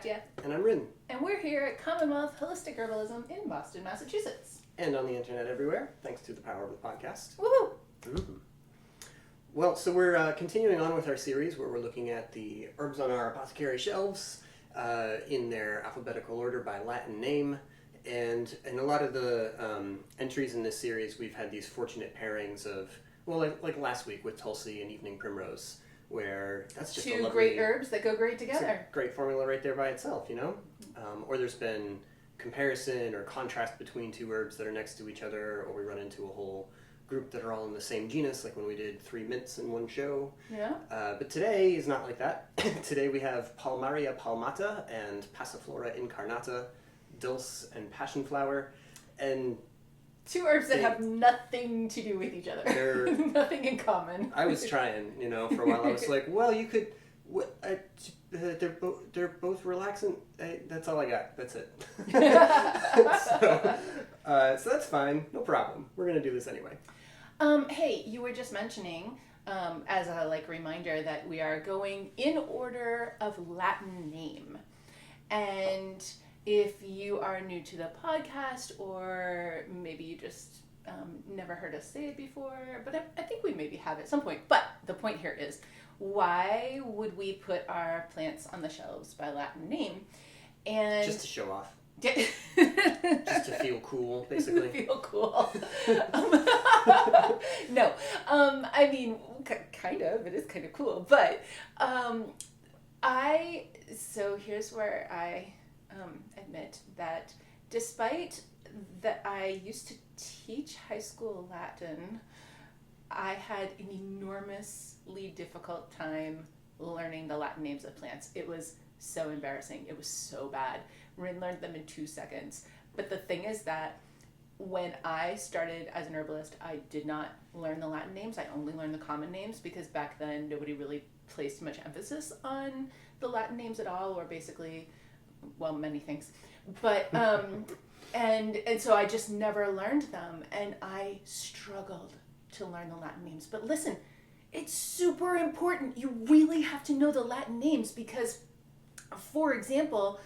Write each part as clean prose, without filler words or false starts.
Katya. And I'm Rin. And we're here at Commonwealth Holistic Herbalism in Boston, Massachusetts. And on the internet everywhere, thanks to the power of the podcast. Woohoo! Mm-hmm. Well, so we're continuing on with our series where we're looking at the herbs on our apothecary shelves in their alphabetical order by Latin name. And in a lot of the entries in this series, we've had these fortunate pairings of, well, like last week with Tulsi and Evening Primrose, where that's just two great herbs that go great together. Great formula right there by itself, you know? Or there's been comparison or contrast between two herbs that are next to each other, or we run into a whole group that are all in the same genus, like when we did 3 mints in one show. Yeah. But today is not like that. Today we have Palmaria palmata and Passiflora incarnata, Dulce and Passionflower, and two herbs that have nothing to do with each other. They're nothing in common. I was trying, for a while. I was like, well, you could. They're both relaxant. That's all I got. That's it. So that's fine. No problem. We're gonna do this anyway. Hey, you were just mentioning, as a reminder, that we are going in order of Latin name, and if you are new to the podcast, or maybe you just never heard us say it before, but I think we maybe have at some point. But the point here is, why would we put our plants on the shelves by Latin name? And just to show off. Just to feel cool, basically. Feel cool. No, I mean, kind of. It is kind of cool, but so here's where I admit that despite that I used to teach high school Latin, I had an enormously difficult time learning the Latin names of plants. It was so embarrassing. It was so bad. Rin learned them in 2 seconds. But the thing is that when I started as an herbalist, I did not learn the Latin names. I only learned the common names because back then nobody really placed much emphasis on the Latin names at all, or basically, well, many things. But and so I just never learned them, and I struggled to learn the Latin names. But listen, it's super important. You really have to know the Latin names because, for example,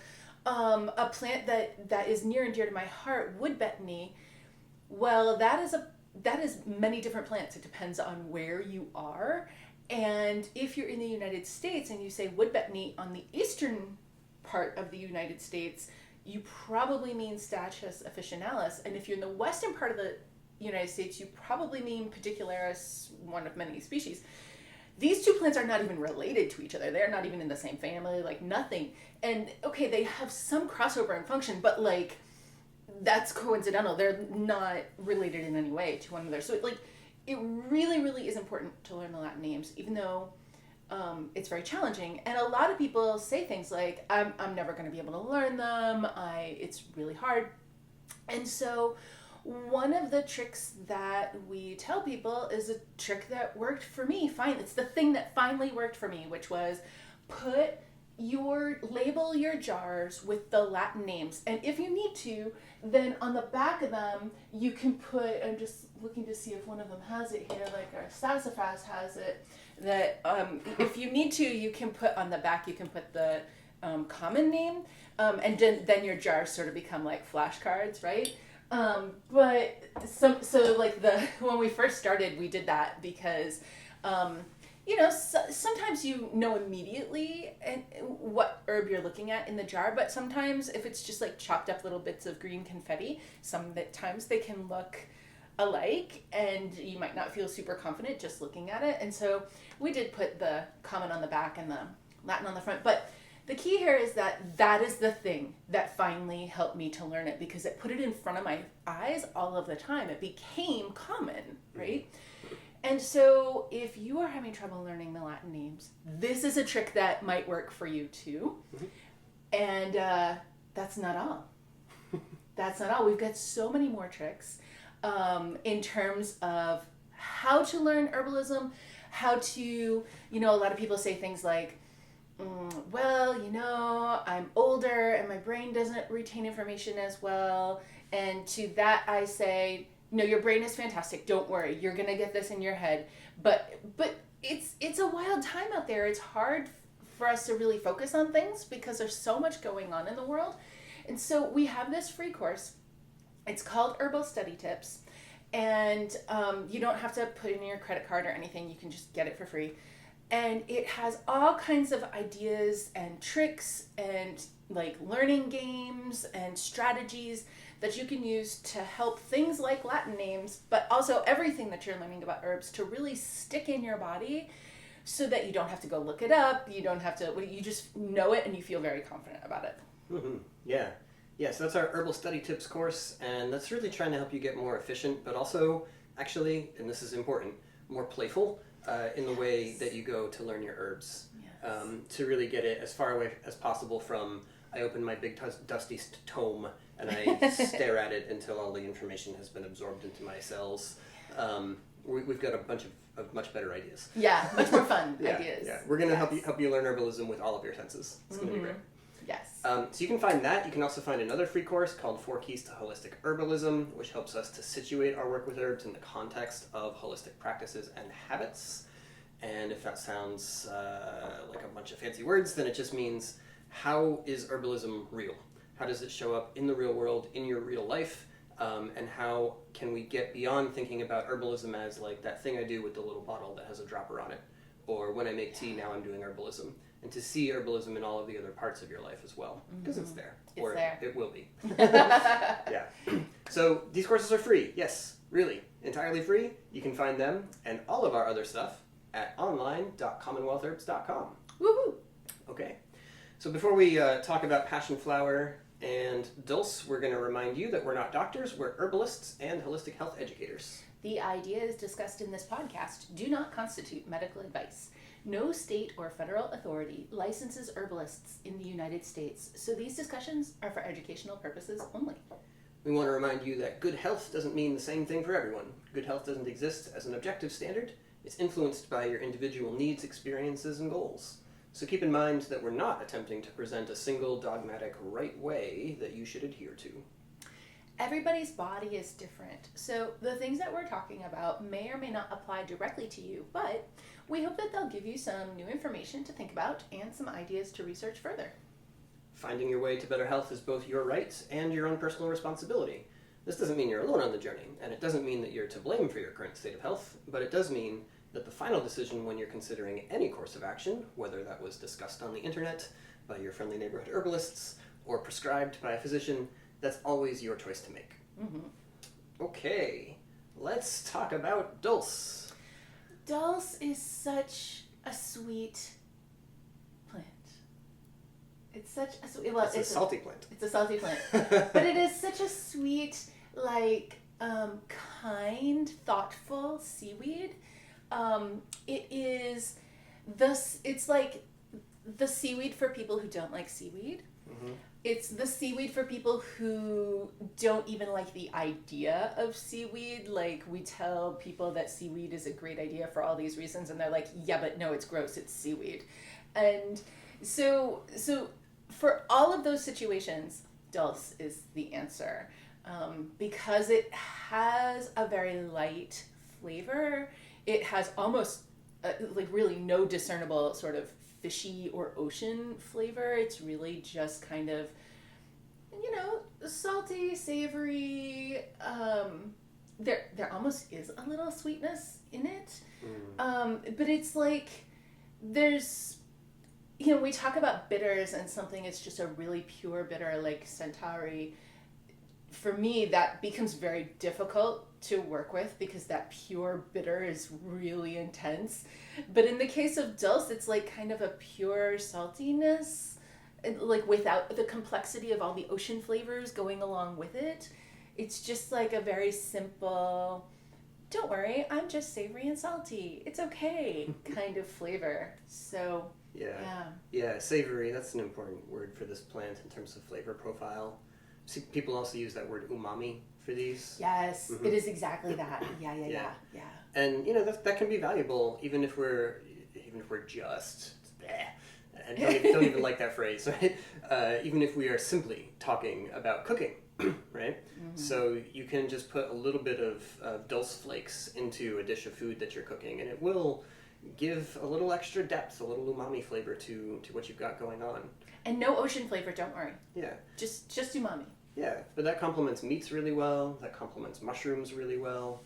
a plant that is near and dear to my heart, wood betony, well, that is many different plants. It depends on where you are. And if you're in the United States and you say wood betony on the eastern part of the United States, you probably mean Stachys officinalis. And if you're in the western part of the United States, you probably mean Pedicularis, one of many species. These two plants are not even related to each other. They're not even in the same family, nothing. And okay, they have some crossover in function, but that's coincidental. They're not related in any way to one another. So it really, really is important to learn the Latin names, even though it's very challenging. And a lot of people say things like, I'm never going to be able to learn them. It's really hard. And so one of the tricks that we tell people is a trick that worked for me. Fine. It's the thing that finally worked for me, which was label your jars with the Latin names. And if you need to, then on the back of them, you can put, I'm just looking to see if one of them has it here, our sassafras has it, that if you need to, you can put on the back, you can put the common name, and then your jars sort of become like flashcards, right? But when we first started, we did that because, sometimes you know immediately what herb you're looking at in the jar, but sometimes if it's just chopped up little bits of green confetti, sometimes they can look alike and you might not feel super confident just looking at it. And so we did put the common on the back and the Latin on the front, but the key here is that is the thing that finally helped me to learn it because it put it in front of my eyes all of the time. It became common, right? And so if you are having trouble learning the Latin names, this is a trick that might work for you too. Mm-hmm. And that's not all. That's not all. We've got so many more tricks in terms of how to learn herbalism, how to, a lot of people say things like, I'm older and my brain doesn't retain information as well. And to that I say, no, your brain is fantastic. Don't worry. You're going to get this in your head. But it's a wild time out there. It's hard for us to really focus on things because there's so much going on in the world. And so we have this free course. It's called Herbal Study Tips. And you don't have to put in your credit card or anything. You can just get it for free. And it has all kinds of ideas and tricks and like learning games and strategies that you can use to help things like Latin names, but also everything that you're learning about herbs to really stick in your body so that you don't have to go look it up. You don't have to, you just know it and you feel very confident about it. Mm-hmm. Yeah. Yeah, so that's our Herbal Study Tips course, and that's really trying to help you get more efficient, but also, actually, and this is important, more playful in the way that you go to learn your herbs. Yes. To really get it as far away as possible from, I open my big dusty tome and I stare at it until all the information has been absorbed into my cells. We've got a bunch of much better ideas. Yeah, much more fun ideas. Yeah, we're going to help you learn herbalism with all of your senses. It's going to be great. Yes. So you can find that. You can also find another free course called 4 Keys to Holistic Herbalism, which helps us to situate our work with herbs in the context of holistic practices and habits. And if that sounds like a bunch of fancy words, then it just means, how is herbalism real? How does it show up in the real world, in your real life? And how can we get beyond thinking about herbalism as like that thing I do with the little bottle that has a dropper on it? Or when I make tea, now I'm doing herbalism. And to see herbalism in all of the other parts of your life as well, because it's there. It's there. It will be. Yeah. So these courses are free. Yes, really. Entirely free. You can find them and all of our other stuff at online.commonwealthherbs.com. Woohoo! Okay. So before we talk about Passionflower and Dulce, we're going to remind you that we're not doctors, we're herbalists and holistic health educators. The ideas discussed in this podcast do not constitute medical advice. No state or federal authority licenses herbalists in the United States, so these discussions are for educational purposes only. We want to remind you that good health doesn't mean the same thing for everyone. Good health doesn't exist as an objective standard. It's influenced by your individual needs, experiences, and goals. So keep in mind that we're not attempting to present a single dogmatic right way that you should adhere to. Everybody's body is different, so the things that we're talking about may or may not apply directly to you, but we hope that they'll give you some new information to think about and some ideas to research further. Finding your way to better health is both your right and your own personal responsibility. This doesn't mean you're alone on the journey, and it doesn't mean that you're to blame for your current state of health, but it does mean that the final decision when you're considering any course of action, whether that was discussed on the internet by your friendly neighborhood herbalists or prescribed by a physician, that's always your choice to make. Mm-hmm. Okay, let's talk about Dulce. Dulce is such a sweet plant. It's such a sweet... Well, it's a salty plant. It's a salty plant. But it is such a sweet, like, kind, thoughtful seaweed. It is it's like the seaweed for people who don't like seaweed. Mm-hmm. It's the seaweed for people who don't even like the idea of seaweed. Like, we tell people that seaweed is a great idea for all these reasons, and they're like, yeah, but no, it's gross, it's seaweed. And so for all of those situations, Dulce is the answer. Because it has a very light flavor. It has almost like really no discernible sort of fishy or ocean flavor. It's really just kind of, salty, savory. There almost is a little sweetness in it. But it's like there's, we talk about bitters and something is just a really pure bitter like Centauri. For me, that becomes very difficult to work with because that pure bitter is really intense. But in the case of Dulce, it's like kind of a pure saltiness, like without the complexity of all the ocean flavors going along with it. It's just like a very simple, don't worry, I'm just savory and salty, it's okay kind of flavor. So yeah, savory, that's an important word for this plant in terms of flavor profile. See, people also use that word umami for these. Yes, It is exactly that. Yeah. And that can be valuable even if we're just and don't even like that phrase, right? Even if we are simply talking about cooking, right? Mm-hmm. So you can just put a little bit of dulse flakes into a dish of food that you're cooking, and it will give a little extra depth, a little umami flavor to what you've got going on. And no ocean flavor, don't worry. Yeah. Just umami. Yeah, but that complements meats really well. That complements mushrooms really well.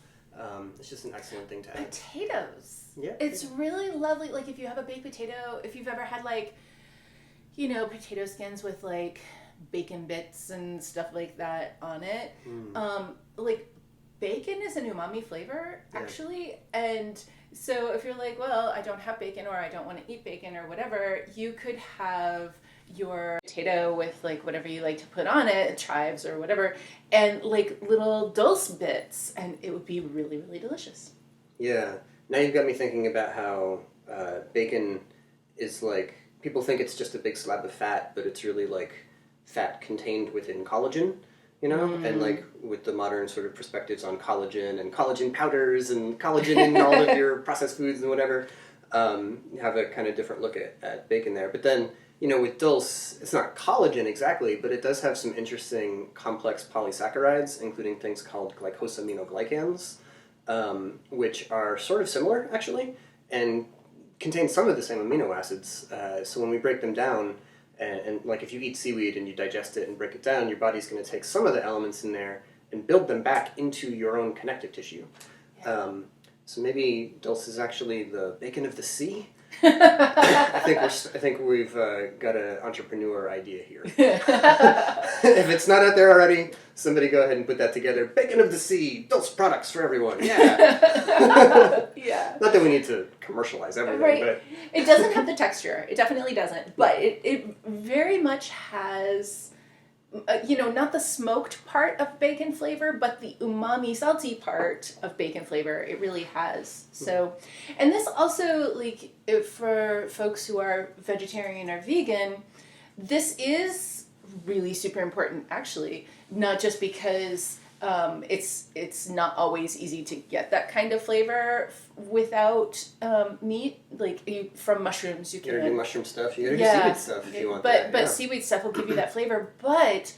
It's just an excellent thing to add. Potatoes. Yeah. It's really lovely. Like if you have a baked potato, if you've ever had like, potato skins with like bacon bits and stuff like that on it. Like bacon is an umami flavor actually. And so if you're like, well, I don't have bacon or I don't want to eat bacon or whatever, you could have your potato with like whatever you like to put on it, chives or whatever, and like little dulse bits, and it would be really, really delicious. Yeah. Now you've got me thinking about how bacon is like, people think it's just a big slab of fat, but it's really like fat contained within collagen, and like with the modern sort of perspectives on collagen and collagen powders and collagen in all of your processed foods and whatever, you have a kind of different look at bacon there. But then, with dulse, it's not collagen exactly, but it does have some interesting complex polysaccharides, including things called glycosaminoglycans, which are sort of similar, actually, and contain some of the same amino acids. So when we break them down, and like if you eat seaweed and you digest it and break it down, your body's going to take some of the elements in there and build them back into your own connective tissue. So maybe dulse is actually the bacon of the sea. I think we've got an entrepreneur idea here. If it's not out there already, somebody go ahead and put that together. Bacon of the sea, dulse products for everyone. Yeah. Yeah. Not that we need to commercialize everything, right. But it doesn't have the texture. It definitely doesn't. But it very much has. Not the smoked part of bacon flavor, but the umami salty part of bacon flavor, it really has. So, and this also, like, for folks who are vegetarian or vegan, this is really super important, actually, not just because it's not always easy to get that kind of flavor without meat. Like from mushrooms, you can do mushroom stuff. You gotta do seaweed stuff if you want that. But seaweed stuff will give you that flavor. But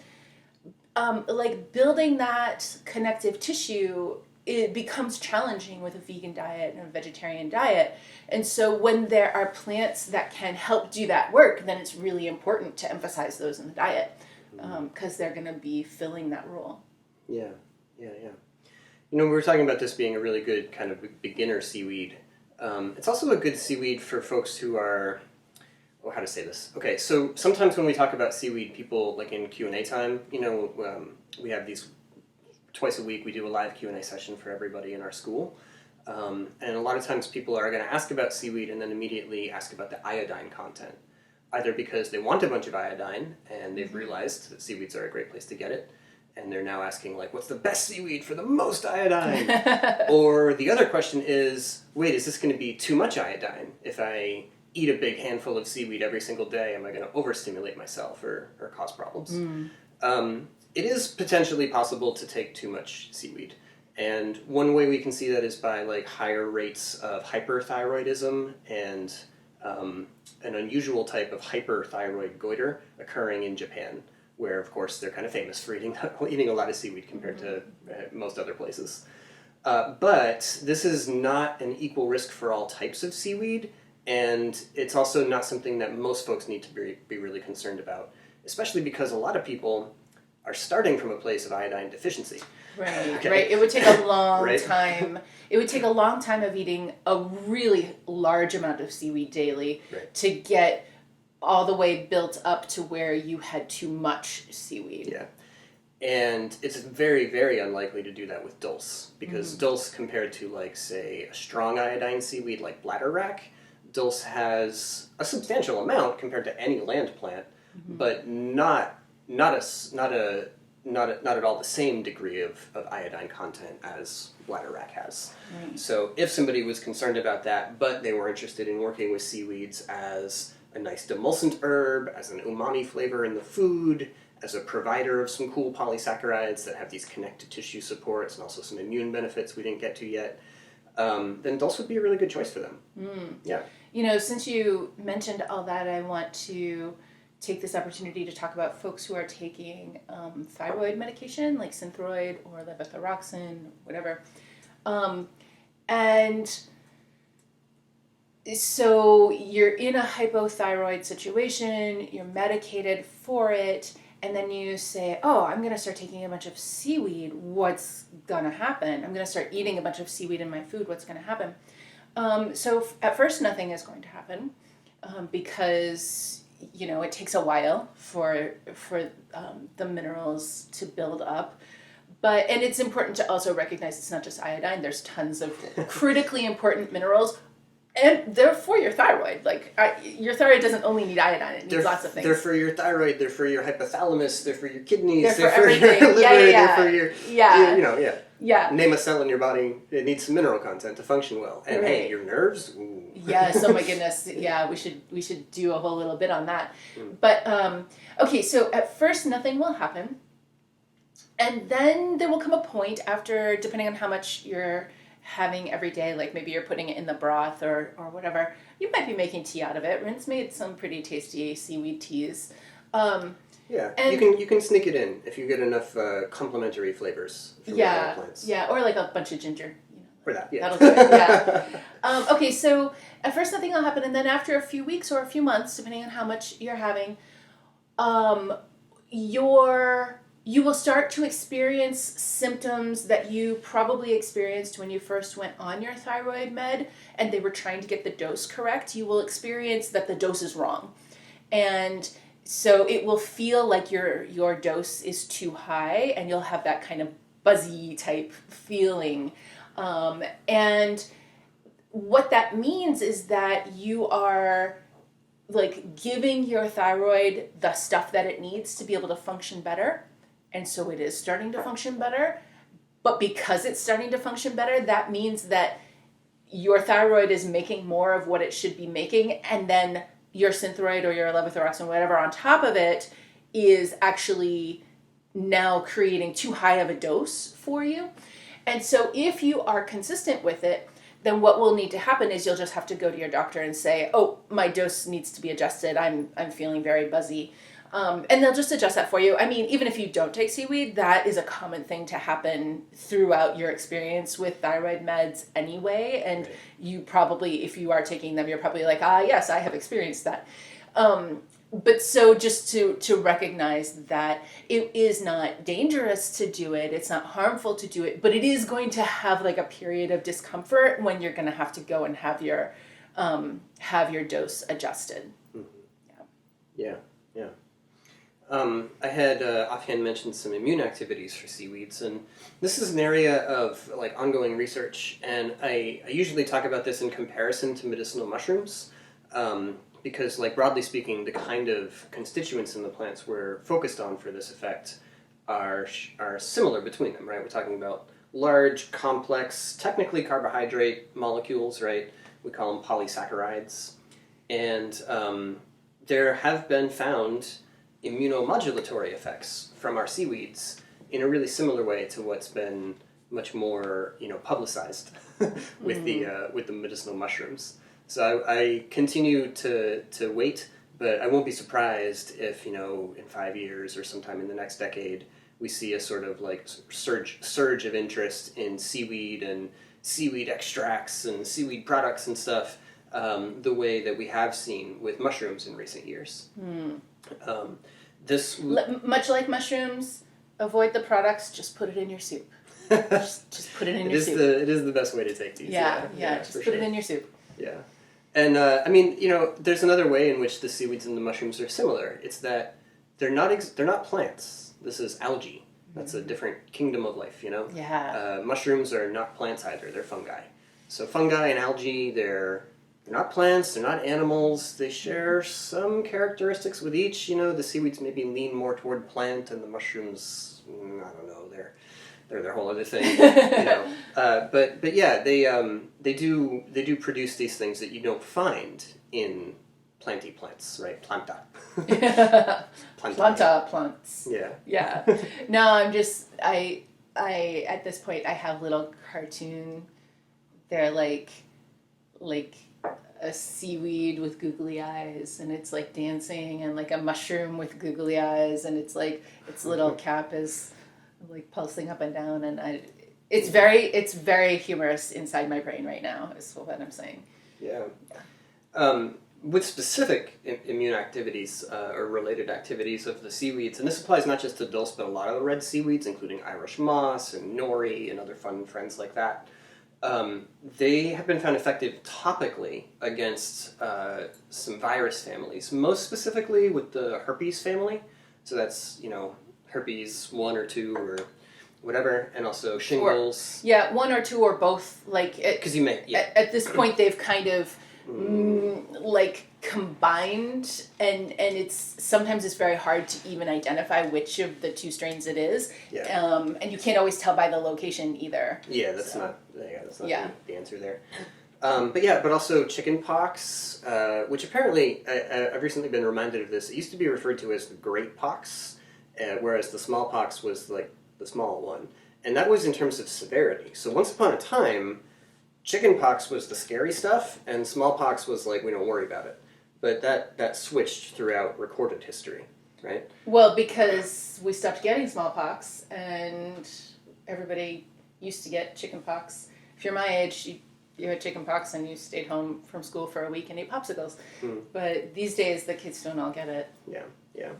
like building that connective tissue, it becomes challenging with a vegan diet and a vegetarian diet. And so when there are plants that can help do that work, then it's really important to emphasize those in the diet because they're going to be filling that role. Yeah. We were talking about this being a really good kind of beginner seaweed. It's also a good seaweed for folks who are, how to say this? Okay, so sometimes when we talk about seaweed, people, like in Q&A time, we have these, twice a week we do a live Q&A session for everybody in our school. And a lot of times people are going to ask about seaweed and then immediately ask about the iodine content. Either because they want a bunch of iodine and they've realized that seaweeds are a great place to get it, and they're now asking, like, what's the best seaweed for the most iodine? Or the other question is, wait, is this going to be too much iodine? If I eat a big handful of seaweed every single day, am I going to overstimulate myself or cause problems? It is potentially possible to take too much seaweed. And one way we can see that is by, like, higher rates of hyperthyroidism and an unusual type of hyperthyroid goiter occurring in Japan, where, of course, they're kind of famous for eating a lot of seaweed compared to most other places. But this is not an equal risk for all types of seaweed, and it's also not something that most folks need to be really concerned about, especially because a lot of people are starting from a place of iodine deficiency. Right, Okay. right. It would take a long time. It would take a long time of eating a really large amount of seaweed daily to get all the way built up to where you had too much seaweed. Yeah. And it's very, very unlikely to do that with dulse, because dulse, compared to, like, say, a strong iodine seaweed like bladderwrack, dulse has a substantial amount compared to any land plant, but not at all the same degree of iodine content as bladderwrack has. Right. So if somebody was concerned about that, but they were interested in working with seaweeds as a nice demulcent herb, as an umami flavor in the food, as a provider of some cool polysaccharides that have these connective tissue supports and also some immune benefits we didn't get to yet, then dulse would be a really good choice for them. Yeah. Since you mentioned all that, I want to take this opportunity to talk about folks who are taking thyroid medication, like Synthroid or levothyroxine, whatever. And so you're in a hypothyroid situation, you're medicated for it, and then you say, oh, I'm going to start taking a bunch of seaweed. What's going to happen? I'm going to start eating a bunch of seaweed in my food. What's going to happen? So at first, nothing is going to happen because, it takes a while for the minerals to build up. And it's important to also recognize it's not just iodine. There's tons of critically important minerals. And they're for your thyroid. Like, your thyroid doesn't only need iodine; it needs lots of things. They're for your thyroid. They're for your hypothalamus. They're for your kidneys. They're for your liver. Yeah. They're for your Yeah. Name a cell in your body. It needs some mineral content to function well. And hey, your nerves. Ooh. Yes. Oh my goodness. Yeah. We should do a whole little bit on that. But okay. So at first, nothing will happen, and then there will come a point after, depending on how much you're having every day, like maybe you're putting it in the broth or whatever, you might be making tea out of it. Rin's made some pretty tasty seaweed teas. Yeah, and you can sneak it in if you get enough complementary flavors from the other plants. Yeah, or like a bunch of ginger. For that, yeah. That'll do it, yeah. Okay, so at first nothing will happen, and then after a few weeks or a few months, depending on how much you're having, you will start to experience symptoms that you probably experienced when you first went on your thyroid med and they were trying to get the dose correct. You will experience that the dose is wrong. And so it will feel like your dose is too high, and you'll have that kind of buzzy type feeling. And what that means is that you are like giving your thyroid the stuff that it needs to be able to function better. And so it is starting to function better. But because it's starting to function better, that means that your thyroid is making more of what it should be making. And then your Synthroid or your levothyroxine, whatever, on top of it is actually now creating too high of a dose for you. And so if you are consistent with it, then what will need to happen is you'll just have to go to your doctor and say, oh, my dose needs to be adjusted. I'm feeling very buzzy. And they'll just adjust that for you. I mean, even if you don't take seaweed, that is a common thing to happen throughout your experience with thyroid meds anyway. And you probably, if you are taking them, you're probably like, yes, I have experienced that. But so just to recognize that it is not dangerous to do it, it's not harmful to do it, but it is going to have like a period of discomfort when you're going to have to go and have your dose adjusted. Mm-hmm. Yeah. I had offhand mentioned some immune activities for seaweeds, and this is an area of like ongoing research, and I usually talk about this in comparison to medicinal mushrooms, because like broadly speaking, the kind of constituents in the plants we're focused on for this effect are similar between them, right? We're talking about large, complex, technically carbohydrate molecules, right? We call them polysaccharides, and there have been found immunomodulatory effects from our seaweeds in a really similar way to what's been much more publicized with the medicinal mushrooms. So I continue to wait, but I won't be surprised if in 5 years or sometime in the next decade we see a sort of like surge of interest in seaweed and seaweed extracts and seaweed products and stuff, the way that we have seen with mushrooms in recent years. Much like mushrooms, avoid the products, just put it in your soup. just put it in your soup. It is the best way to take these. Yeah, just put it in your soup. Yeah. And I mean, there's another way in which the seaweeds and the mushrooms are similar. It's that they're not plants. This is algae. That's a different kingdom of life, Yeah. Mushrooms are not plants either. They're fungi. So fungi and algae, they're not plants, they're not animals. They share some characteristics with each. The seaweeds maybe lean more toward plant, and the mushrooms, I don't know, they're their whole other thing. But yeah, they do produce these things that you don't find in planty plants, right? Planta. Planta plants. Yeah. Yeah. No, I at this point I have little cartoon. They're like a seaweed with googly eyes, and it's like dancing, and like a mushroom with googly eyes, and it's like its little cap is like pulsing up and down, and it's very humorous inside my brain right now is what I'm saying. Yeah. With specific immune activities or related activities of the seaweeds, and this applies not just to dulse, but a lot of the red seaweeds, including Irish moss and nori and other fun friends like that, they have been found effective topically against some virus families, most specifically with the herpes family. So that's, herpes 1 or 2 or whatever, and also shingles. Yeah, 1 or 2 or both. Like, because you may, yeah. At this point, they've kind of like combined, and sometimes it's very hard to even identify which of the 2 strains it is. Yeah. And you can't always tell by the location either. Yeah, that's not the answer there. But also chicken pox, which apparently I've recently been reminded of this. It used to be referred to as the great pox, whereas the smallpox was like the small one, and that was in terms of severity. So once upon a time, chickenpox was the scary stuff, and smallpox was like, we don't worry about it. But that switched throughout recorded history, right? Well, because we stopped getting smallpox, and everybody used to get chickenpox. If you're my age, you had chickenpox and you stayed home from school for a week and ate popsicles. But these days, the kids don't all get it. Yeah.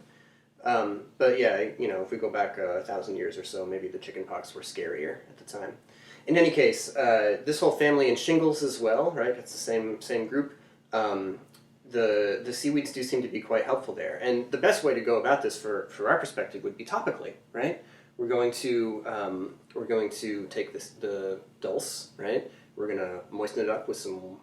But yeah, if we go back 1,000 years or so, maybe the chickenpox were scarier at the time. In any case, this whole family and shingles as well, right? It's the same group. The seaweeds do seem to be quite helpful there, and the best way to go about this, for our perspective, would be topically, right? We're going to take the dulse, right? We're going to moisten it up with some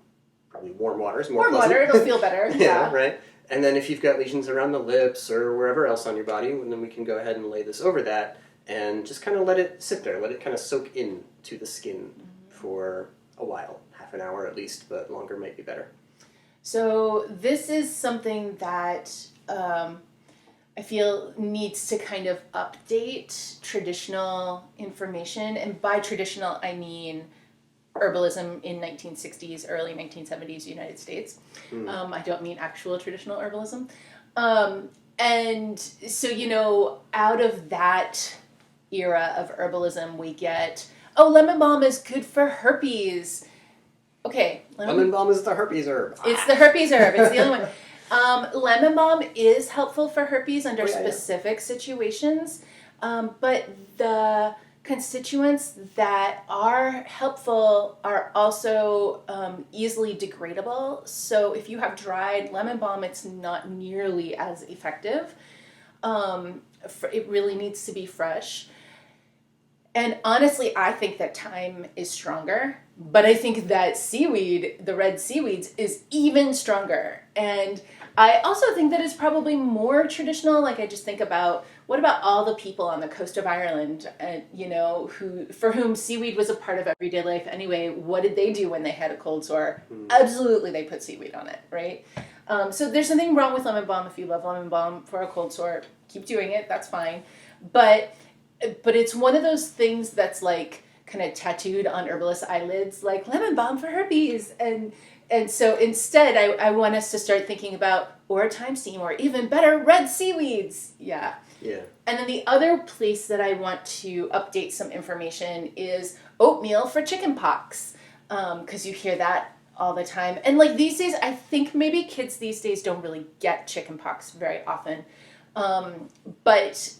probably warm water. Warm water, it'll feel better. Yeah, right. And then if you've got lesions around the lips or wherever else on your body, then we can go ahead and lay this over that and just kind of let it sit there, let it kind of soak in to the skin for a while, half an hour at least, but longer might be better. So this is something that I feel needs to kind of update traditional information, and by traditional I mean herbalism in 1960s, early 1970s United States. I don't mean actual traditional herbalism. And so, out of that era of herbalism, we get, lemon balm is good for herpes. Okay. Lemon balm is the herpes herb. It's the herpes herb. It's the only one. Lemon balm is helpful for herpes under specific situations, but the constituents that are helpful are also easily degradable. So if you have dried lemon balm, it's not nearly as effective. It really needs to be fresh. And honestly, I think that thyme is stronger, but I think that seaweed, the red seaweeds, is even stronger. And I also think that it's probably more traditional. Like, I just think about, what about all the people on the coast of Ireland, for whom seaweed was a part of everyday life anyway? What did they do when they had a cold sore? Absolutely, they put seaweed on it, right? So there's nothing wrong with lemon balm. If you love lemon balm for a cold sore, keep doing it. That's fine. But it's one of those things that's like kind of tattooed on herbalist eyelids, like lemon balm for herpes. And so instead, I want us to start thinking about, or thyme steam, or even better, red seaweeds. Yeah. And then the other place that I want to update some information is oatmeal for chicken pox, because you hear that all the time. And like these days, I think maybe kids these days don't really get chicken pox very often. But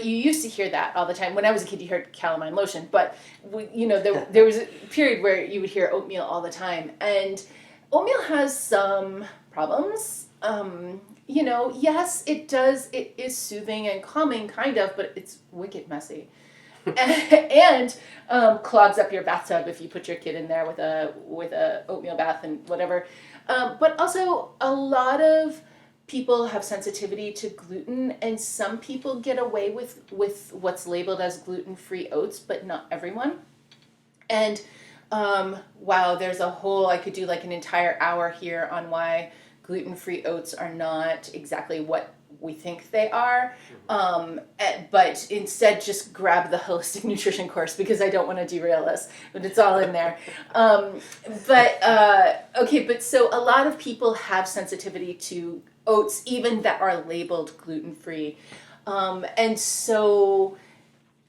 you used to hear that all the time. When I was a kid, you heard calamine lotion. But, there was a period where you would hear oatmeal all the time. And oatmeal has some problems. Yes, it does. It is soothing and calming, kind of, but it's wicked messy. and clogs up your bathtub if you put your kid in there with a oatmeal bath and whatever. But also, a lot of people have sensitivity to gluten, and some people get away with what's labeled as gluten-free oats, but not everyone. And wow, there's I could do like an entire hour here on why gluten-free oats are not exactly what we think they are. But instead just grab the holistic nutrition course, because I don't want to derail us, but it's all in there. But so a lot of people have sensitivity to oats, even that are labeled gluten-free. And so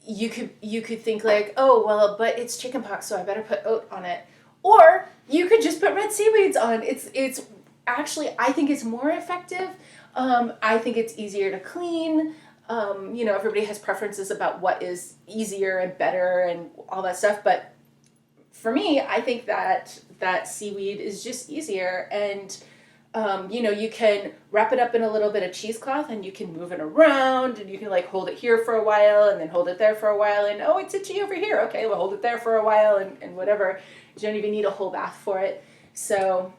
you could think like, but it's chickenpox, so I better put oat on it. Or you could just put red seaweeds on. It's actually, I think it's more effective. I think it's easier to clean. Everybody has preferences about what is easier and better and all that stuff. But for me, I think that seaweed is just easier. And, you can wrap it up in a little bit of cheesecloth and you can move it around and you can like hold it here for a while and then hold it there for a while. And, oh, it's itchy over here. Okay, we'll hold it there for a while and whatever. You don't even need a whole bath for it. So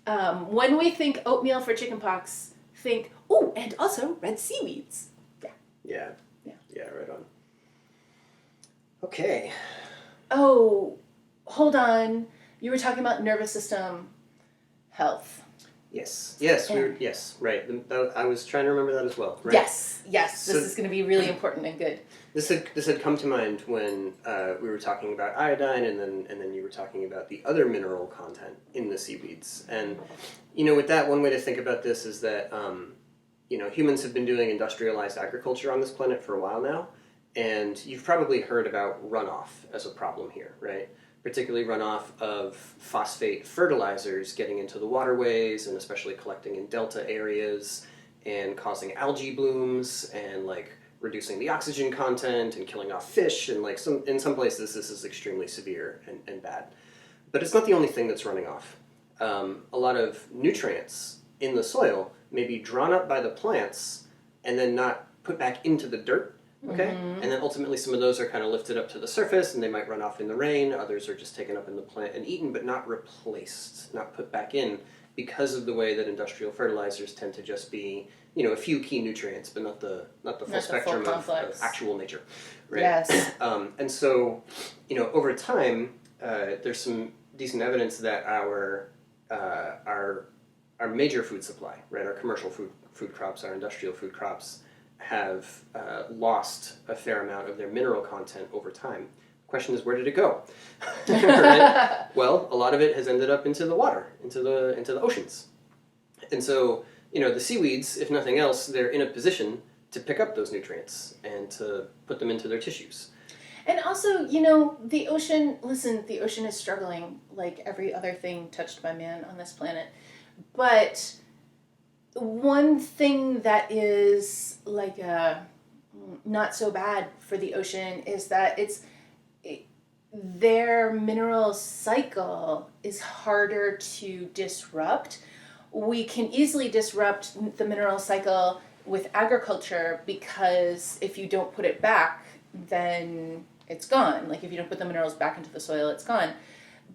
when we think oatmeal for chickenpox, think, oh, and also red seaweeds. Yeah. Yeah, right on. Okay. Oh, hold on. You were talking about nervous system health. Yes, right. I was trying to remember that as well. Right? Yes. This is going to be really important and good. This had come to mind when we were talking about iodine, and then you were talking about the other mineral content in the seaweeds. And with that, one way to think about this is that humans have been doing industrialized agriculture on this planet for a while now, and you've probably heard about runoff as a problem here, right? Particularly runoff of phosphate fertilizers getting into the waterways and especially collecting in delta areas and causing algae blooms and like reducing the oxygen content and killing off fish, and like in some places this is extremely severe and bad. But it's not the only thing that's running off. A lot of nutrients in the soil may be drawn up by the plants and then not put back into the dirt. Okay, and then ultimately some of those are kind of lifted up to the surface and they might run off in the rain. Others are just taken up in the plant and eaten, but not replaced, not put back in, because of the way that industrial fertilizers tend to just be, a few key nutrients, but not the full spectrum of actual nature. Right? Yes. And so, over time, there's some decent evidence that our major food supply, right, our commercial food crops, our industrial food crops, have lost a fair amount of their mineral content over time. The question is, where did it go? Right? Well, a lot of it has ended up into the water, into the oceans. And so, the seaweeds, if nothing else, they're in a position to pick up those nutrients and to put them into their tissues. And also, the ocean is struggling like every other thing touched by man on this planet. But one thing that is like not so bad for the ocean is that their mineral cycle is harder to disrupt. We can easily disrupt the mineral cycle with agriculture because if you don't put it back, then it's gone. Like if you don't put the minerals back into the soil, it's gone.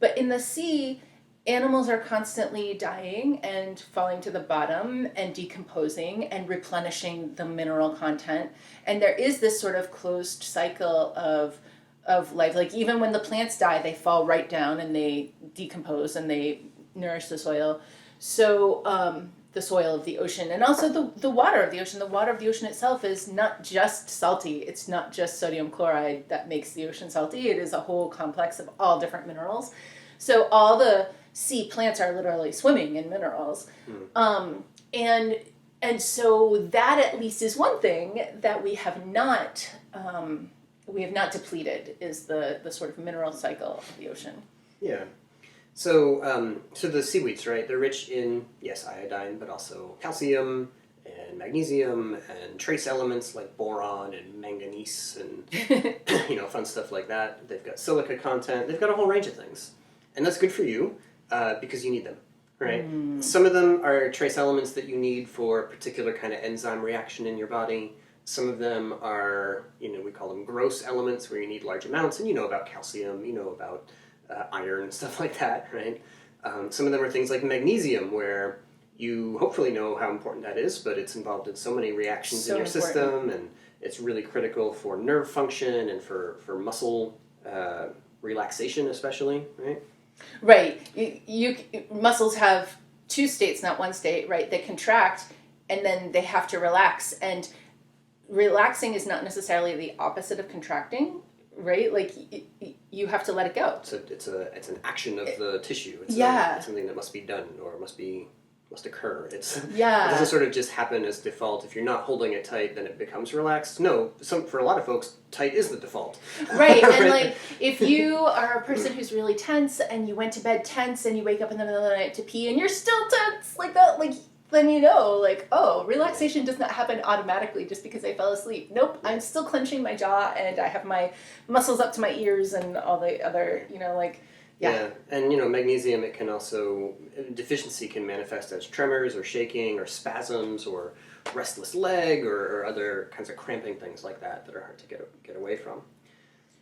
But in the sea, animals are constantly dying and falling to the bottom and decomposing and replenishing the mineral content. And there is this sort of closed cycle of life. Like even when the plants die, they fall right down and they decompose and they nourish the soil. So the soil of the ocean and also the water of the ocean. The water of the ocean itself is not just salty. It's not just sodium chloride that makes the ocean salty. It is a whole complex of all different minerals. So all the sea plants are literally swimming in minerals. And so that at least is one thing that we have not depleted, is the sort of mineral cycle of the ocean. Yeah. So the seaweeds, right, they're rich in, yes, iodine, but also calcium and magnesium and trace elements like boron and manganese and, fun stuff like that. They've got silica content. They've got a whole range of things. And that's good for you because you need them, right? Some of them are trace elements that you need for a particular kind of enzyme reaction in your body. Some of them are, we call them gross elements where you need large amounts. And you know about calcium, you know about iron and stuff like that, right? Some of them are things like magnesium, where you hopefully know how important that is, but it's involved in so many reactions in your system, and it's really critical for nerve function and for muscle relaxation especially, right? Right. Muscles have two states, not one state, right? They contract and then they have to relax, and relaxing is not necessarily the opposite of contracting. Right, like you have to let it go. It's an action of the tissue. It's something that must be done or must be must occur. It Yeah. doesn't sort of just happen as default. If you're not holding it tight, then it becomes relaxed. No, for a lot of folks, tight is the default. Right, and like if you are a person who's really tense and you went to bed tense and you wake up in the middle of the night to pee and you're still tense like that, like then you know, like, oh, relaxation does not happen automatically just because I fell asleep. Nope, I'm still clenching my jaw and I have my muscles up to my ears and all the other, you know, like, yeah. And magnesium, it can also, deficiency can manifest as tremors or shaking or spasms or restless leg or other kinds of cramping things like that are hard to get away from.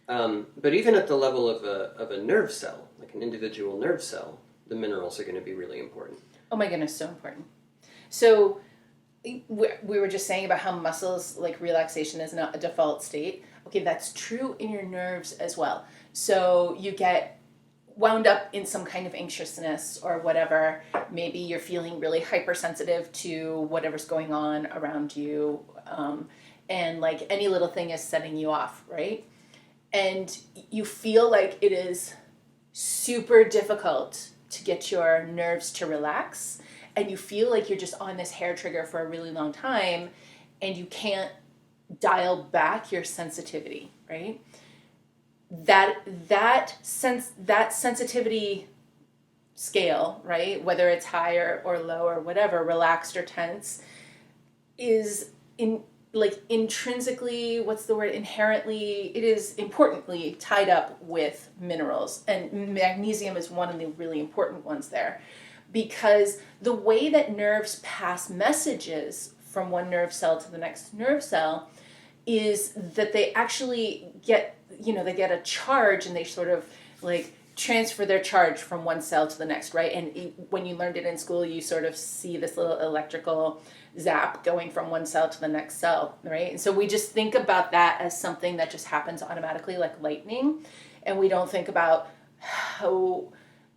But even at the level of a nerve cell, like an individual nerve cell, the minerals are going to be really important. Oh my goodness, so important. So we were just saying about how muscles, like relaxation is not a default state. Okay, that's true in your nerves as well. So you get wound up in some kind of anxiousness or whatever. Maybe you're feeling really hypersensitive to whatever's going on around you. And like any little thing is setting you off, right? And you feel like it is super difficult to get your nerves to relax. And you feel like you're just on this hair trigger for a really long time and you can't dial back your sensitivity, right? That sensitivity scale, right, whether it's higher or low or whatever, relaxed or tense, is intrinsically, inherently, it is importantly tied up with minerals, and magnesium is one of the really important ones there, because the way that nerves pass messages from one nerve cell to the next nerve cell is that they actually get, they get a charge and they sort of like transfer their charge from one cell to the next, right? And when you learned it in school, you sort of see this little electrical zap going from one cell to the next cell, right? And so we just think about that as something that just happens automatically, like lightning. And we don't think about how,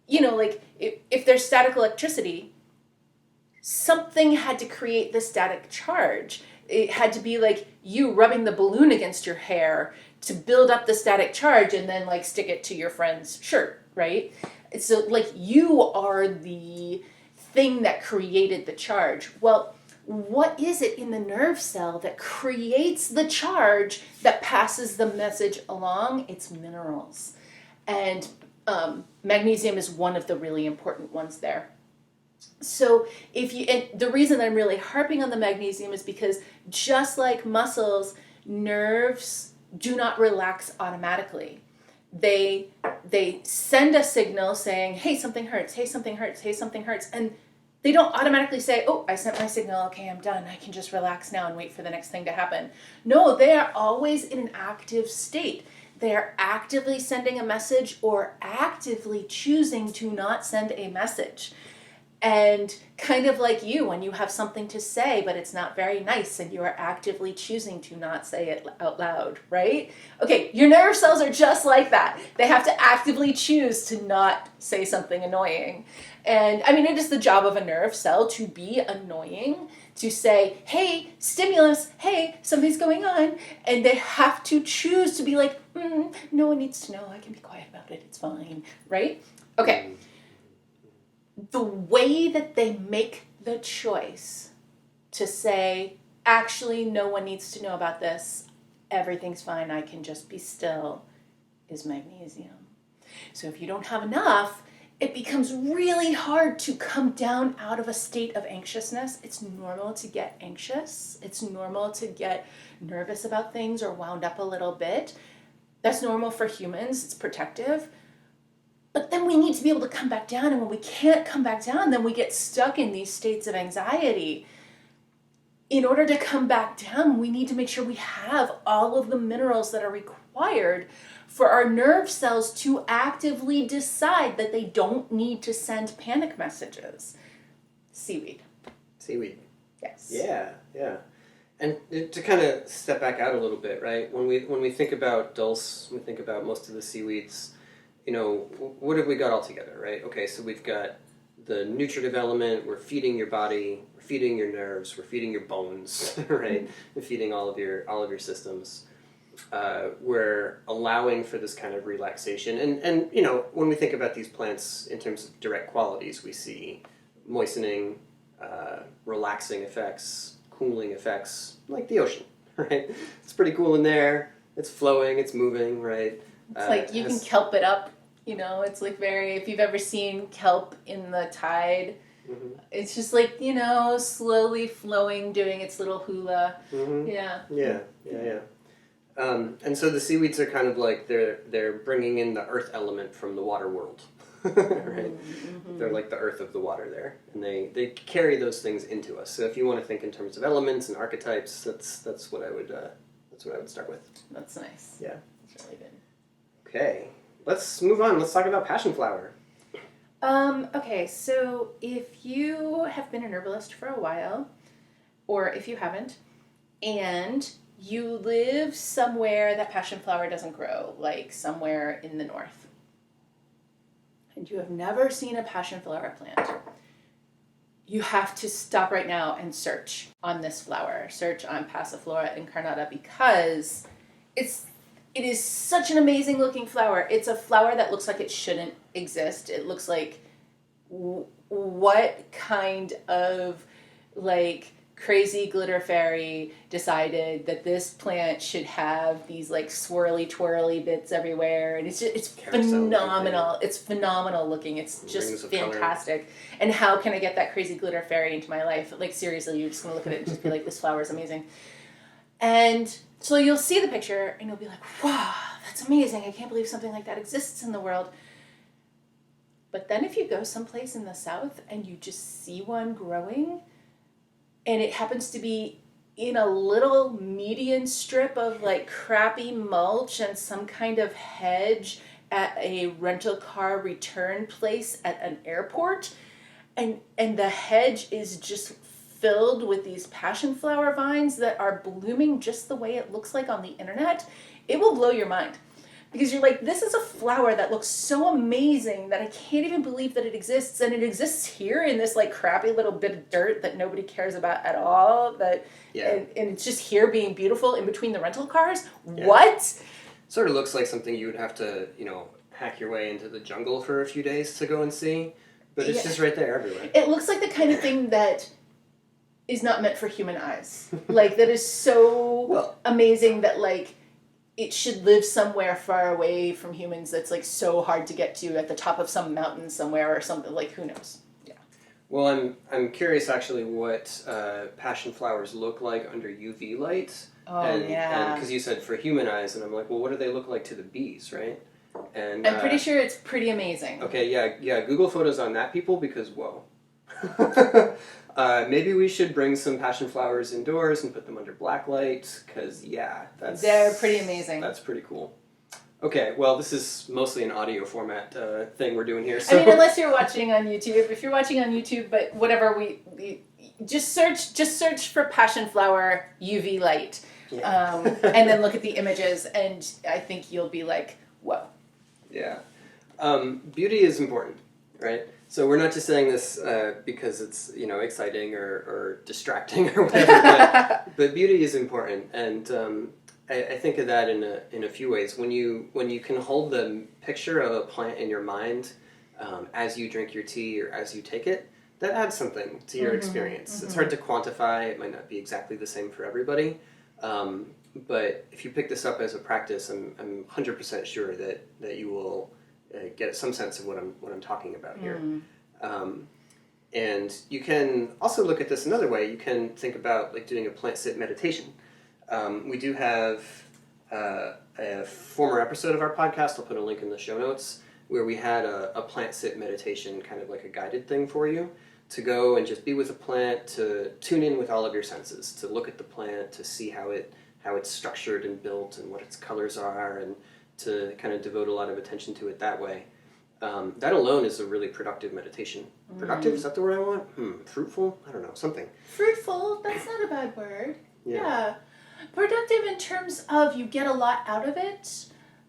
like if there's static electricity, something had to create the static charge. It had to be like you rubbing the balloon against your hair to build up the static charge and then like stick it to your friend's shirt, right? So like you are the thing that created the charge. Well, what is it in the nerve cell that creates the charge that passes the message along? It's minerals. And magnesium is one of the really important ones there. So and the reason I'm really harping on the magnesium is because just like muscles, nerves do not relax automatically. They send a signal saying, hey, something hurts, hey, something hurts, hey, something hurts. And they don't automatically say, oh, I sent my signal, okay, I'm done. I can just relax now and wait for the next thing to happen. No, they are always in an active state. They are actively sending a message or actively choosing to not send a message. And kind of like you, when you have something to say, but it's not very nice, and you are actively choosing to not say it out loud, right? Okay, your nerve cells are just like that. They have to actively choose to not say something annoying. And I mean, it is the job of a nerve cell to be annoying, to say, hey, stimulus, hey, something's going on. And they have to choose to be like, no one needs to know. I can be quiet about it. It's fine, right? Okay. The way that they make the choice to say, actually, no one needs to know about this, everything's fine, I can just be still, is magnesium. So if you don't have enough, it becomes really hard to come down out of a state of anxiousness. It's normal to get anxious. It's normal to get nervous about things or wound up a little bit. That's normal for humans. It's protective. But then we need to be able to come back down, and when we can't come back down, then we get stuck in these states of anxiety. In order to come back down, we need to make sure we have all of the minerals that are required for our nerve cells to actively decide that they don't need to send panic messages. Seaweed. Seaweed. Yes. Yeah. And to kind of step back out a little bit, right? When we think about dulse, when we think about most of the seaweeds, what have we got all together, right? Okay, so we've got the nutritive element, we're feeding your body, we're feeding your nerves, we're feeding your bones, right? We're feeding all of your systems. We're allowing for this kind of relaxation. And when we think about these plants in terms of direct qualities, we see moistening, relaxing effects, cooling effects, like the ocean, right? It's pretty cool in there. It's flowing, it's moving, right? It's like you can kelp it up, you know, it's like very, if you've ever seen kelp in the tide, it's just like, you know, slowly flowing, doing its little hula. Yeah. And so the seaweeds are kind of like, they're bringing in the earth element from the water world, right? They're like the earth of the water there, and they carry those things into us. So if you want to think in terms of elements and archetypes, that's what I would start with. That's nice. Yeah. That's really good. Okay, let's move on. Let's talk about Passionflower. Okay, so if you have been an herbalist for a while, or if you haven't, and you live somewhere that Passionflower doesn't grow, like somewhere in the north, and you have never seen a Passionflower plant, you have to stop right now and search on this flower. Search on Passiflora incarnata, because it is such an amazing looking flower. It's a flower that looks like it shouldn't exist. It looks like what kind of like crazy glitter fairy decided that this plant should have these like swirly twirly bits everywhere, and it's phenomenal. It's phenomenal looking. It's just fantastic. And how can I get that crazy glitter fairy into my life? Like seriously, you're just gonna look at it and just be like, this flower is amazing. And so you'll see the picture and you'll be like, wow, that's amazing. I can't believe something like that exists in the world. But then if you go someplace in the south and you just see one growing, and it happens to be in a little median strip of like crappy mulch and some kind of hedge at a rental car return place at an airport, and the hedge is just filled with these passionflower vines that are blooming just the way it looks like on the internet, it will blow your mind. Because you're like, this is a flower that looks so amazing that I can't even believe that it exists. And it exists here in this like crappy little bit of dirt that nobody cares about at all. And it's just here being beautiful in between the rental cars. Yeah. What? Sort of looks like something you would have to, hack your way into the jungle for a few days to go and see. But it's just right there everywhere. It looks like the kind of thing that is not meant for human eyes. Like that is so amazing that like it should live somewhere far away from humans that's like so hard to get to at the top of some mountain somewhere or something, like who knows. Yeah. Well, I'm curious actually what passion flowers look like under UV light. And because you said for human eyes, and I'm like, well, what do they look like to the bees, right? And I'm pretty sure it's pretty amazing. Okay, yeah, Google photos on that, people, because whoa. Maybe we should bring some passion flowers indoors and put them under black light, because, they're pretty amazing. That's pretty cool. Okay, well, this is mostly an audio format thing we're doing here. So. I mean, unless you're watching on YouTube. If you're watching on YouTube, but whatever, we just search for Passionflower UV light, and then look at the images, and I think you'll be like, whoa. Yeah. Beauty is important, right? So we're not just saying this because it's exciting or distracting or whatever, but beauty is important, and I think of that in a few ways. When you can hold the picture of a plant in your mind as you drink your tea or as you take it, that adds something to your experience. Mm-hmm. It's hard to quantify. It might not be exactly the same for everybody, but if you pick this up as a practice, I'm 100% sure that you will get some sense of what I'm talking about here. And you can also look at this another way. You can think about like doing a plant sit meditation. We do have a former episode of our podcast, I'll put a link in the show notes, where we had a plant sit meditation, kind of like a guided thing for you, to go and just be with a plant, to tune in with all of your senses, to look at the plant, to see how it's structured and built and what its colors are, and to kind of devote a lot of attention to it that way. That alone is a really productive meditation. Productive, is that the word I want? Fruitful? I don't know, something. Fruitful, that's not a bad word. Yeah. Productive in terms of you get a lot out of it,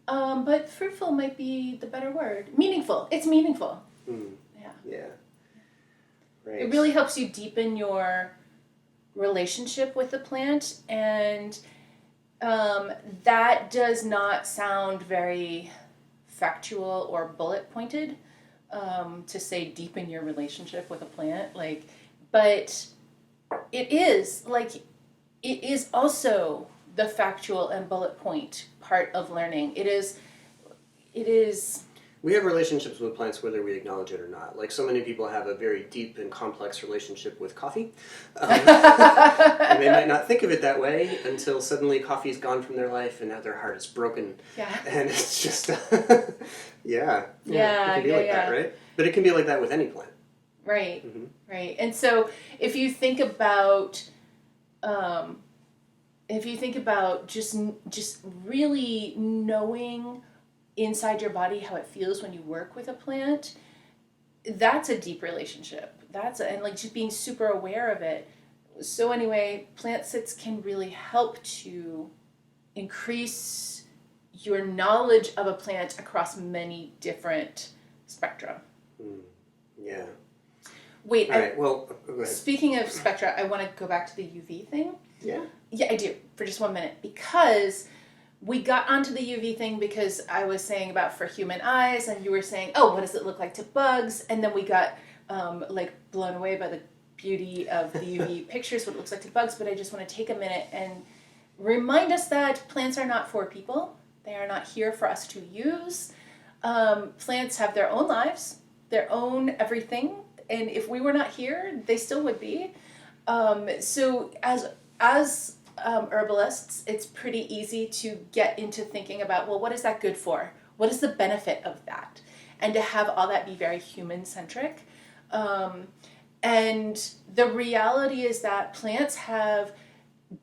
but fruitful might be the better word. Meaningful. It's meaningful. Yeah. Right. It really helps you deepen your relationship with the plant, and that does not sound very factual or bullet pointed to say deepen your relationship with a plant. Like, But it is also the factual and bullet point part of learning. It is. We have relationships with plants whether we acknowledge it or not. Like so many people have a very deep and complex relationship with coffee. And they might not think of it that way until suddenly coffee's gone from their life and now their heart is broken. Yeah. And it's just, it can be like that, right? But it can be like that with any plant. Right, right. And so if you think about just really knowing inside your body how it feels when you work with a plant, that's a deep relationship. And like just being super aware of it. So anyway, plant sits can really help to increase your knowledge of a plant across many different spectra. Yeah. Wait, all right, well, go ahead. Speaking of spectra, I want to go back to the UV thing. Yeah? Yeah, I do, for just 1 minute, because we got onto the UV thing because I was saying about for human eyes, and you were saying, oh, what does it look like to bugs? And then we got blown away by the beauty of the UV pictures, what it looks like to bugs. But I just want to take a minute and remind us that plants are not for people. They are not here for us to use. Plants have their own lives, their own everything. And if we were not here, they still would be. So as herbalists, it's pretty easy to get into thinking about, well, what is that good for? What is the benefit of that? And to have all that be very human-centric. And the reality is that plants have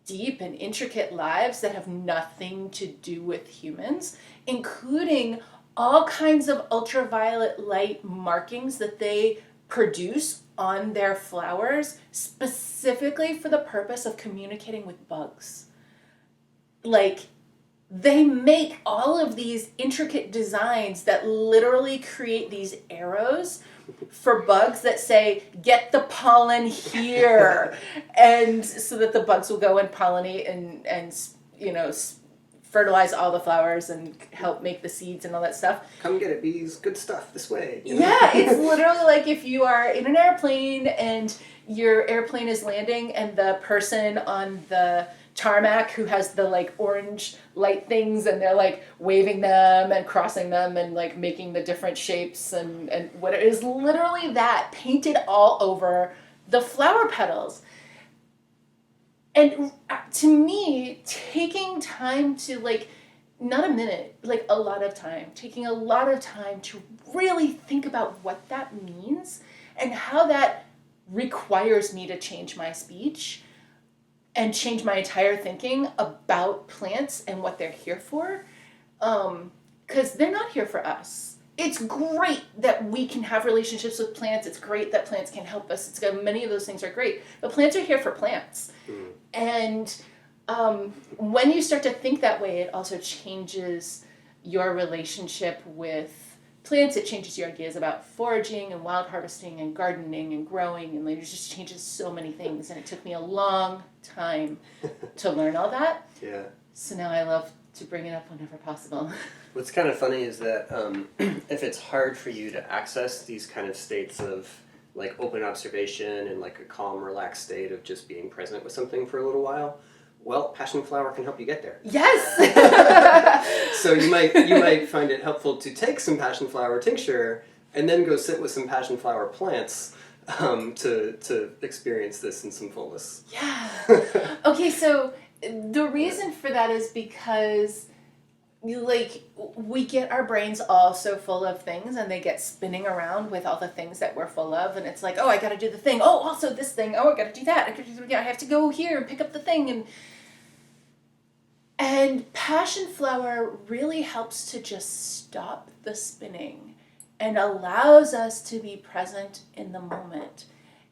deep and intricate lives that have nothing to do with humans, including all kinds of ultraviolet light markings that they produce on their flowers specifically for the purpose of communicating with bugs. Like, they make all of these intricate designs that literally create these arrows for bugs that say, get the pollen here. And so that the bugs will go and pollinate and fertilize all the flowers and help make the seeds and all that stuff. Come get it, bees. Good stuff this way. Yeah, it's literally like if you are in an airplane and your airplane is landing and the person on the tarmac who has the like orange light things and they're like waving them and crossing them and like making the different shapes and what it is literally that painted all over the flower petals. And to me, taking time to not a minute, a lot of time, taking a lot of time to really think about what that means and how that requires me to change my speech and change my entire thinking about plants and what they're here for. Because they're not here for us. It's great that we can have relationships with plants. It's great that plants can help us. Many of those things are great. But plants are here for plants. And when you start to think that way, it also changes your relationship with plants. It changes your ideas about foraging and wild harvesting and gardening and growing. And it just changes so many things. And it took me a long time to learn all that. Yeah. So now I love to bring it up whenever possible. What's kind of funny is that if it's hard for you to access these kind of states of like open observation and like a calm, relaxed state of just being present with something for a little while, well, Passionflower can help you get there. Yes! So you might find it helpful to take some Passionflower tincture and then go sit with some Passionflower plants to experience this in some fullness. Yeah. Okay, so the reason for that is because we get our brains all so full of things and they get spinning around with all the things that we're full of, and it's like, oh, I gotta do the thing, oh, also this thing, oh, I gotta do that, I have to go here and pick up the thing, and Passionflower really helps to just stop the spinning and allows us to be present in the moment.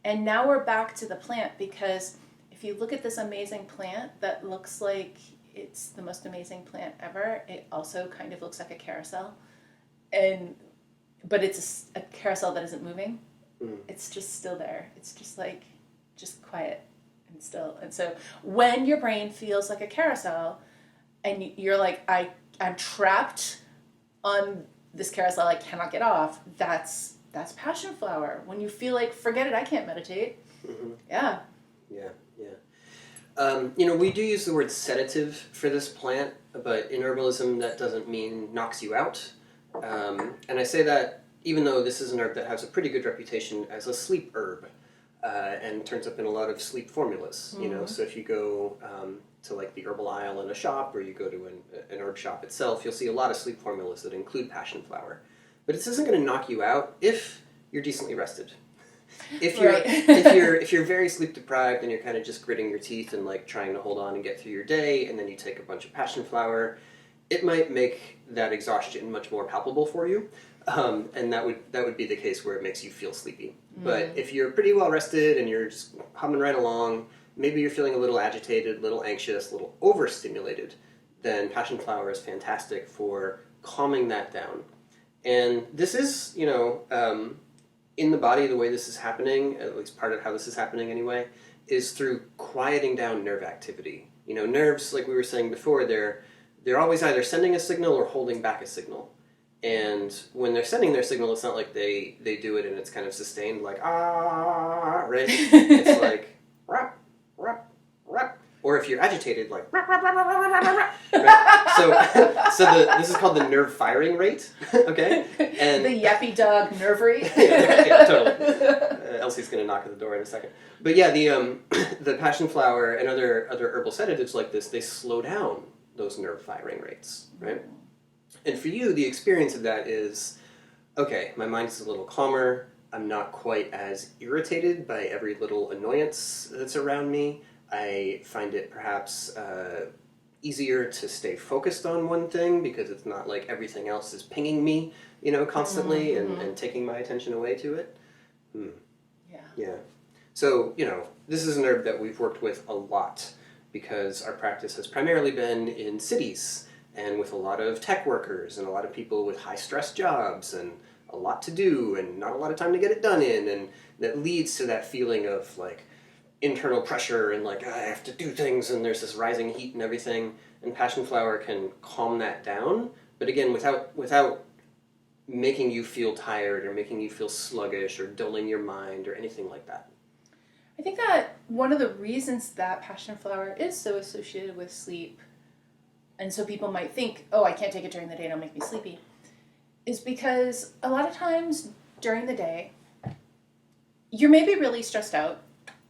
And now we're back to the plant, because if you look at this amazing plant that looks like it's the most amazing plant ever, it also kind of looks like a carousel. But it's a carousel that isn't moving. It's just still there. It's just quiet and still. And so when your brain feels like a carousel and you're like, I'm trapped on this carousel, I cannot get off, that's Passionflower. When you feel like, forget it, I can't meditate, Mm-hmm. Yeah. Yeah, we do use the word sedative for this plant, but in herbalism that doesn't mean knocks you out. And I say that even though this is an herb that has a pretty good reputation as a sleep herb, and turns up in a lot of sleep formulas. So if you go to like the herbal aisle in a shop, or you go to an herb shop itself, you'll see a lot of sleep formulas that include Passionflower. But this isn't going to knock you out if you're decently rested. If you're Right. if you're very sleep deprived and you're kind of just gritting your teeth and like trying to hold on and get through your day, and then you take a bunch of Passionflower, it might make that exhaustion much more palpable for you, and that would be the case where it makes you feel sleepy. But if you're pretty well rested and you're just humming right along, maybe you're feeling a little agitated, a little anxious, a little overstimulated, then Passionflower is fantastic for calming that down. And this is, in the body, the way this is happening, at least part of how this is happening anyway, is through quieting down nerve activity. Nerves, like we were saying before, they're always either sending a signal or holding back a signal. And when they're sending their signal, it's not like they do it and it's kind of sustained, like, ah, right? It's like, rap, rap, rap. Or if you're agitated, like, rap, rap, rap, rap, rap, rap, rap. Right? So this is called the nerve firing rate, okay? And the yappy dog nerve rate. yeah, totally. Elsie's going to knock at the door in a second. But yeah, the Passionflower and other herbal sedatives like this, they slow down those nerve firing rates, right? And for you, the experience of that is, okay, my mind is a little calmer. I'm not quite as irritated by every little annoyance that's around me. I find it perhaps easier to stay focused on one thing because it's not like everything else is pinging me, constantly and taking my attention away to it. Yeah. So, this is an herb that we've worked with a lot because our practice has primarily been in cities and with a lot of tech workers and a lot of people with high-stress jobs and a lot to do and not a lot of time to get it done in, and that leads to that feeling of, like, internal pressure and, like, I have to do things and there's this rising heat and everything, and Passionflower can calm that down, but again, without making you feel tired or making you feel sluggish or dulling your mind or anything like that. I think that one of the reasons that Passionflower is so associated with sleep, and so people might think, oh, I can't take it during the day, it'll make me sleepy, is because a lot of times during the day, you're maybe really stressed out,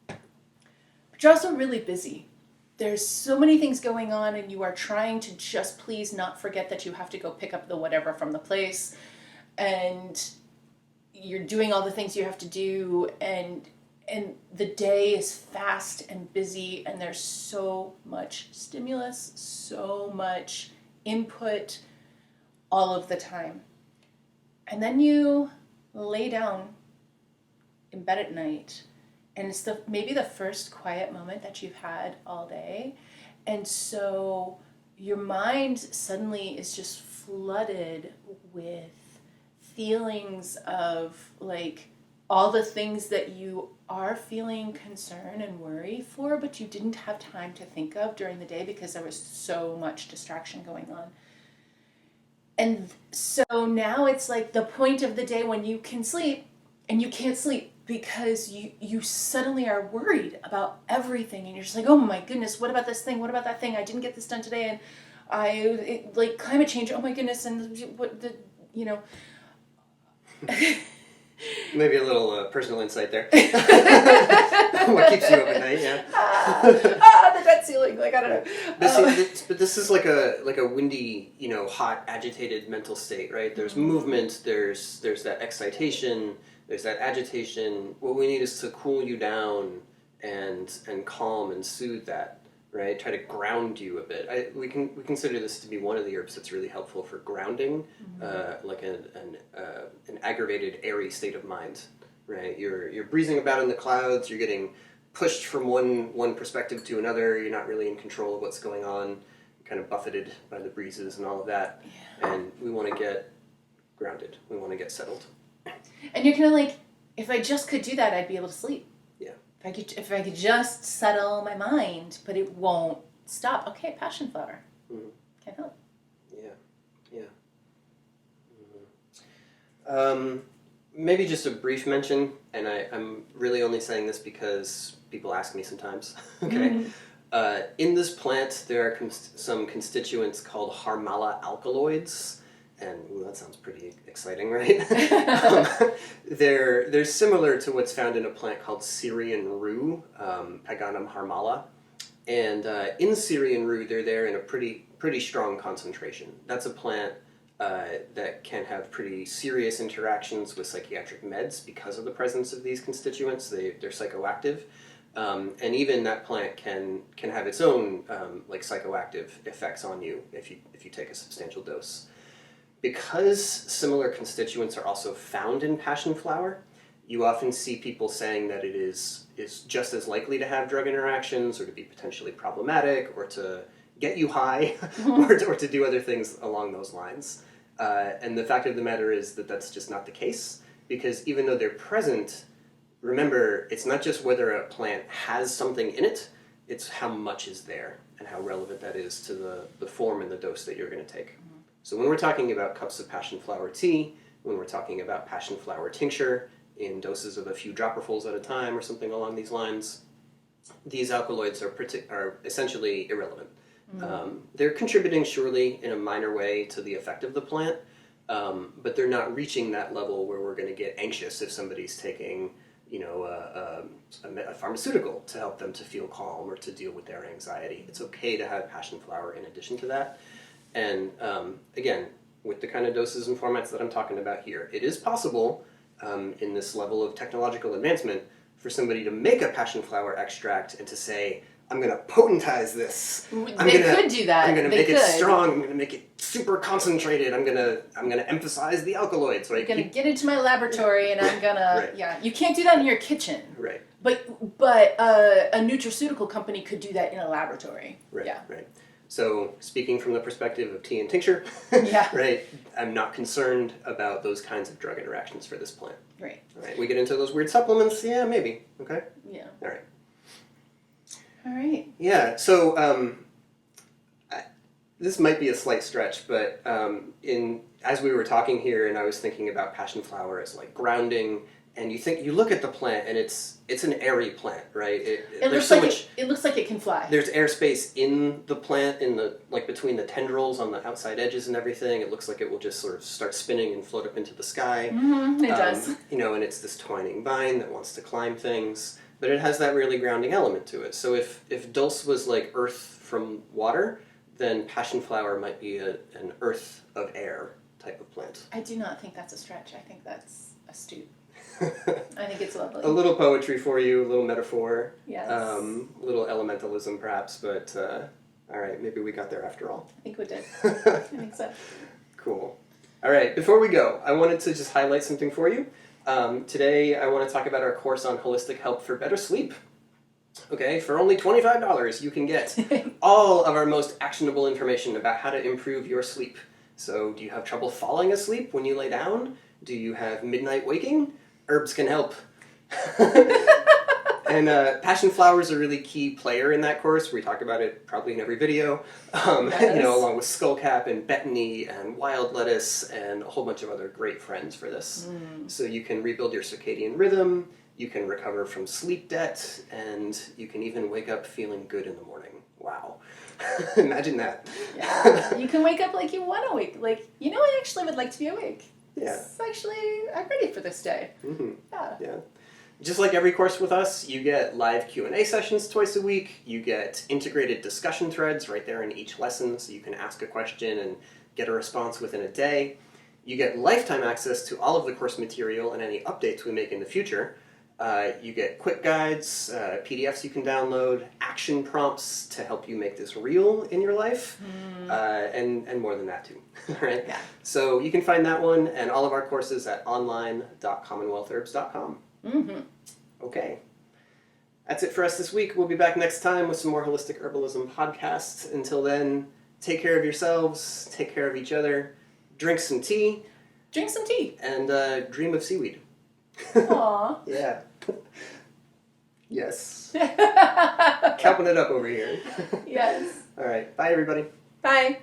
but you're also really busy. There's so many things going on and you are trying to just please not forget that you have to go pick up the whatever from the place, and you're doing all the things you have to do, and the day is fast and busy, and there's so much stimulus, so much input all of the time. And then you lay down in bed at night, and it's maybe the first quiet moment that you've had all day. And so your mind suddenly is just flooded with feelings of, like, all the things that you are feeling concern and worry for, but you didn't have time to think of during the day because there was so much distraction going on. And so now it's like the point of the day when you can sleep, and you can't sleep because you suddenly are worried about everything, and you're just like, oh my goodness, what about this thing? What about that thing? I didn't get this done today, and like climate change, oh my goodness, and what the, Maybe a little personal insight there. What keeps you up at night? Yeah. The debt ceiling. Like, I don't know. But this is like a windy, hot, agitated mental state, right? There's movement. There's that excitation. There's that agitation. What we need is to cool you down and calm and soothe that. Right, try to ground you a bit. We consider this to be one of the herbs that's really helpful for grounding, like an aggravated, airy state of mind. Right, you're breezing about in the clouds. You're getting pushed from one perspective to another. You're not really in control of what's going on. You're kind of buffeted by the breezes and all of that. Yeah. And we want to get grounded. We want to get settled. And you're kind of like, if I just could do that, I'd be able to sleep. If I could just settle my mind, but it won't stop. Okay, Passionflower. Can't help. Yeah. maybe just a brief mention, and I'm really only saying this because people ask me sometimes. Okay. In this plant, there are some constituents called Harmala alkaloids, and ooh, that sounds pretty exciting, right? They're similar to what's found in a plant called Syrian rue, Paganum harmala, and in Syrian rue, they're there in a pretty strong concentration. That's a plant that can have pretty serious interactions with psychiatric meds because of the presence of these constituents. They're psychoactive. And even that plant can have its own like psychoactive effects on you if you take a substantial dose. Because similar constituents are also found in Passionflower, you often see people saying that it is just as likely to have drug interactions or to be potentially problematic or to get you high or to do other things along those lines. And the fact of the matter is that that's just not the case, because even though they're present, remember, it's not just whether a plant has something in it, it's how much is there and how relevant that is to the form and the dose that you're going to take. So when we're talking about cups of Passionflower tea, when we're talking about Passionflower tincture in doses of a few dropperfuls at a time or something along these lines, these alkaloids are essentially irrelevant. They're contributing surely in a minor way to the effect of the plant, but they're not reaching that level where we're going to get anxious if somebody's taking a pharmaceutical to help them to feel calm or to deal with their anxiety. It's okay to have Passionflower in addition to that. And again, with the kind of doses and formats that I'm talking about here, it is possible in this level of technological advancement for somebody to make a Passionflower extract and to say, I'm going to potentize this. They could do that. I'm going to make it strong. I'm going to make it super concentrated. I'm going to emphasize the alkaloids. Right? I'm going to get into my laboratory and I'm going to, Right. You can't do that in your kitchen. Right. But a nutraceutical company could do that in a laboratory. Right. Yeah. Right. So speaking from the perspective of tea and tincture, Yeah. right, I'm not concerned about those kinds of drug interactions for this plant. Right. All right. We get into those weird supplements. Yeah, maybe. Okay. Yeah. All right. All right. Yeah. So this might be a slight stretch, but as we were talking here, and I was thinking about Passionflower as like grounding, and you look at the plant, and it's an airy plant, right? It looks like it can fly. There's airspace in the plant, between the tendrils on the outside edges and everything. It looks like it will just sort of start spinning and float up into the sky. Mm-hmm, it does. And it's this twining vine that wants to climb things, but it has that really grounding element to it. So if Dulce was like earth from water, then Passionflower might be an earth of air type of plant. I do not think that's a stretch. I think that's astute. I think it's lovely. A little poetry for you, a little metaphor. Yes. A little elementalism perhaps, but all right, maybe we got there after all. I think we did. I think so. Cool. All right, before we go, I wanted to just highlight something for you. Today I want to talk about our course on holistic help for better sleep. Okay, for only $25 you can get all of our most actionable information about how to improve your sleep. So do you have trouble falling asleep when you lay down? Do you have midnight waking? Herbs can help. And Passionflower is a really key player in that course. We talk about it probably in every video. Yes. Along with skullcap and betony and wild lettuce and a whole bunch of other great friends for this. So you can rebuild your circadian rhythm, you can recover from sleep debt, and you can even wake up feeling good in the morning. Wow. Imagine that. Yeah. You can wake up like you want to wake. Like, I actually would like to be awake. Yeah. I'm ready for this day. Mm-hmm. Yeah. Just like every course with us, you get live Q&A sessions twice a week. You get integrated discussion threads right there in each lesson, so you can ask a question and get a response within a day. You get lifetime access to all of the course material and any updates we make in the future. You get quick guides, PDFs you can download, action prompts to help you make this real in your life, and more than that too. Right? Yeah. So you can find that one and all of our courses at online.commonwealthherbs.com. Mm-hmm. Okay. That's it for us this week. We'll be back next time with some more Holistic Herbalism podcasts. Until then, take care of yourselves, take care of each other, drink some tea. Drink some tea. And dream of seaweed. Aww. Yeah. Yes. Counting it up over here. Yes. All right. Bye, everybody. Bye.